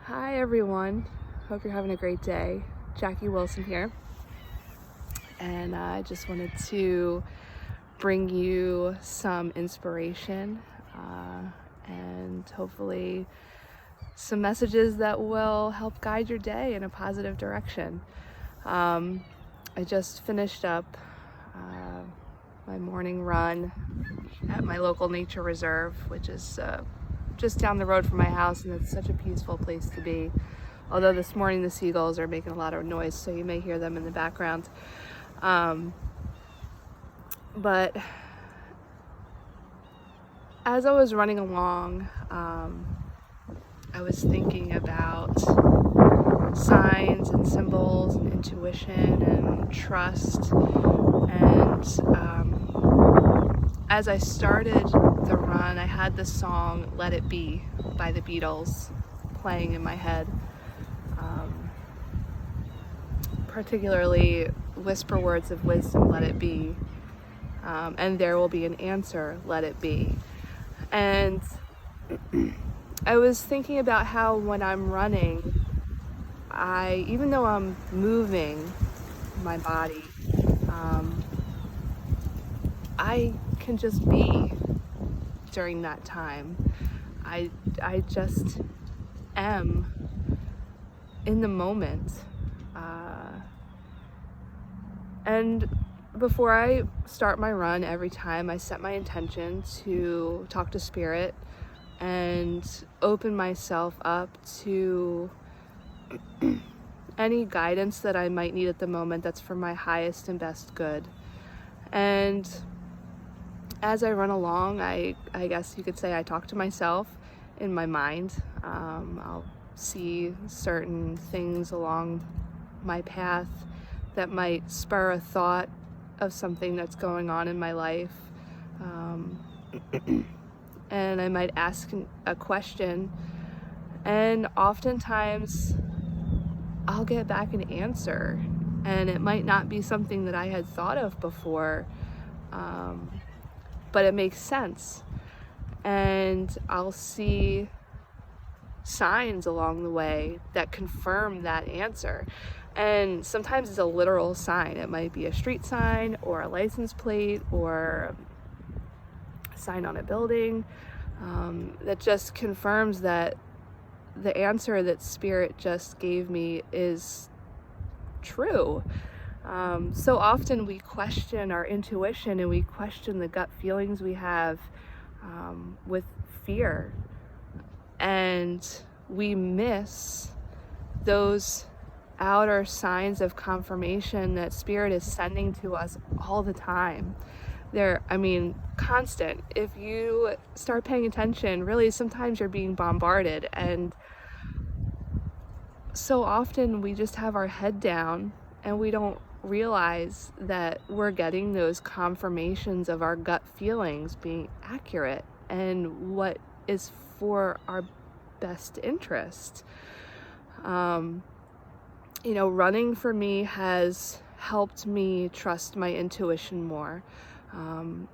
Hi everyone, hope you're having a great day. Jackie Wilson here, and I just wanted to bring you some inspiration and hopefully some messages that will help guide your day in a positive direction. I just finished up my morning run at my local nature reserve, which is just down the road from my house, and it's such a peaceful place to be. Although this morning the seagulls are making a lot of noise, so you may hear them in the background. But as I was running along, I was thinking about signs and symbols and intuition and trust. And as I started the run, I had the song Let It Be by the Beatles playing in my head. Particularly whisper words of wisdom, let it be. And there will be an answer, let it be. And I was thinking about how when I'm running, even though I'm moving my body, I can just be during that time. I just am in the moment. And before I start my run, every time I set my intention to talk to Spirit and open myself up to any guidance that I might need at the moment that's for my highest and best good. And as I run along, I guess you could say I talk to myself in my mind. I'll see certain things along my path that might spur a thought of something that's going on in my life. And I might ask a question, and oftentimes I'll get back an answer, and it might not be something that I had thought of before, but it makes sense. And I'll see signs along the way that confirm that answer. And sometimes it's a literal sign. It might be a street sign or a license plate or a sign on a building that just confirms that the answer that Spirit just gave me is true. So often we question our intuition and we question the gut feelings we have with fear, and we miss those outer signs of confirmation that Spirit is sending to us all the time. They're, constant. If you start paying attention, really sometimes you're being bombarded, and so often we just have our head down and we don't realize that we're getting those confirmations of our gut feelings being accurate and what is for our best interest. Running for me has helped me trust my intuition more.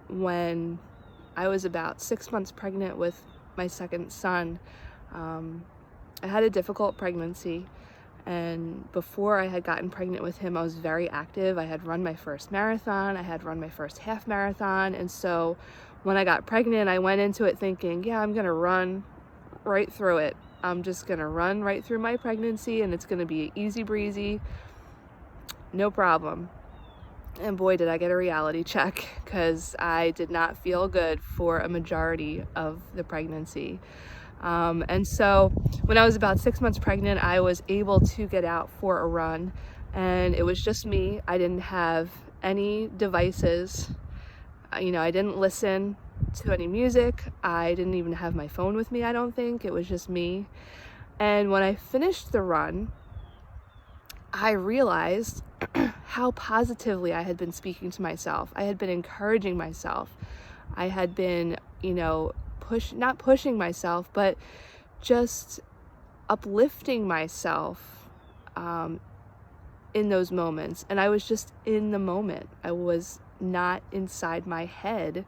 When I was about 6 months pregnant with my second son, I had a difficult pregnancy, and before I had gotten pregnant with him, I was very active. I had run my first marathon, I had run my first half marathon, and so when I got pregnant, I went into it thinking, yeah, I'm gonna run right through it. I'm just gonna run right through my pregnancy, and it's gonna be easy breezy, no problem. And boy, did I get a reality check, because I did not feel good for a majority of the pregnancy. And so when I was about 6 months pregnant, I was able to get out for a run, and it was just me. I didn't have any devices. I didn't listen to any music. I didn't even have my phone with me, I don't think. It was just me. And when I finished the run, I realized how positively I had been speaking to myself. I had been encouraging myself. I had been, not pushing myself, but just uplifting myself in those moments. And I was just in the moment. I was not inside my head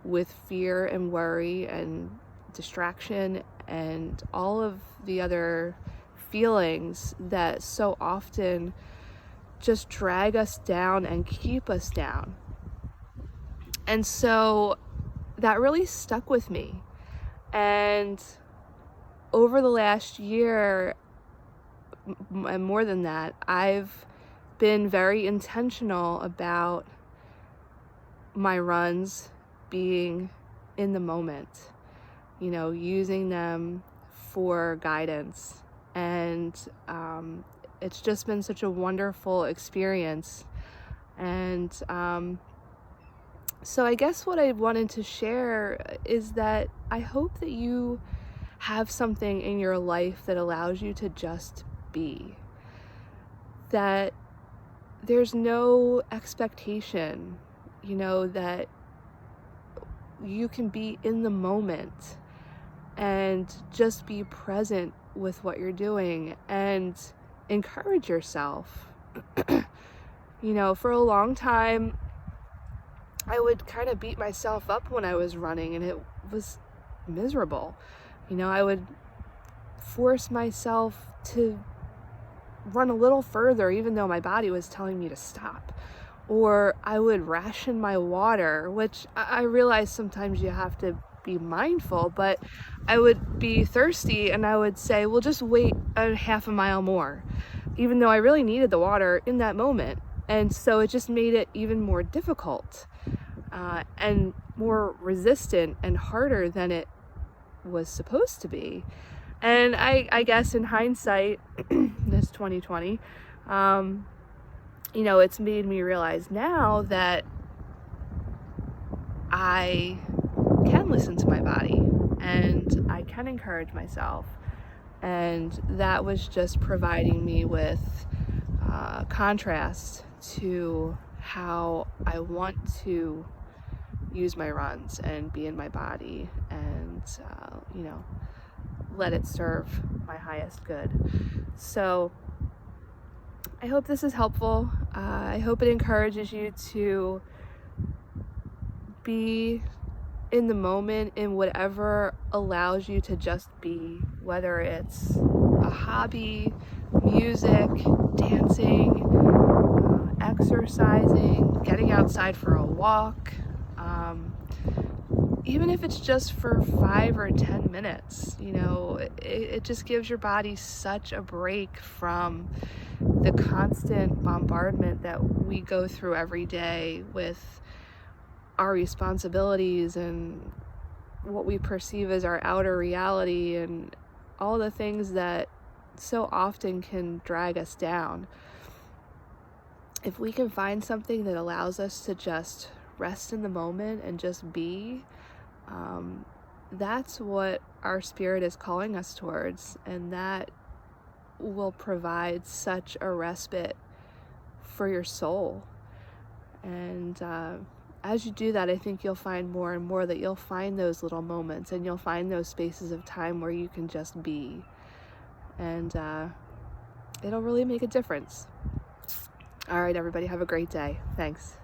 with fear and worry and distraction and all of the other feelings that so often just drag us down and keep us down. And so that really stuck with me. And over the last year, and more than that, I've been very intentional about my runs being in the moment, using them for guidance. And it's just been such a wonderful experience. And so I guess what I wanted to share is that I hope that you have something in your life that allows you to just be. That there's no expectation, that you can be in the moment and just be present with what you're doing and encourage yourself. For a long time, I would kind of beat myself up when I was running, and it was miserable. I would force myself to run a little further even though my body was telling me to stop. Or I would ration my water, which I realize sometimes you have to be mindful, but I would be thirsty and I would say, well, just wait a half a mile more, even though I really needed the water in that moment. And so it just made it even more difficult and more resistant and harder than it was supposed to be. And I guess in hindsight, this 2020, it's made me realize now that I can listen to my body and I can encourage myself. And that was just providing me with contrast to how I want to use my runs and be in my body and, let it serve my highest good. So I hope this is helpful. I hope it encourages you to be in the moment in whatever allows you to just be, whether it's a hobby, music, dancing, exercising, getting outside for a walk, even if it's just for 5 or 10 minutes. It just gives your body such a break from the constant bombardment that we go through every day with our responsibilities and what we perceive as our outer reality and all the things that so often can drag us down. If we can find something that allows us to just rest in the moment and just be, that's what our spirit is calling us towards, and that will provide such a respite for your soul. And as you do that, I think you'll find more and more that you'll find those little moments and you'll find those spaces of time where you can just be, and it'll really make a difference. All right, everybody, have a great day. Thanks.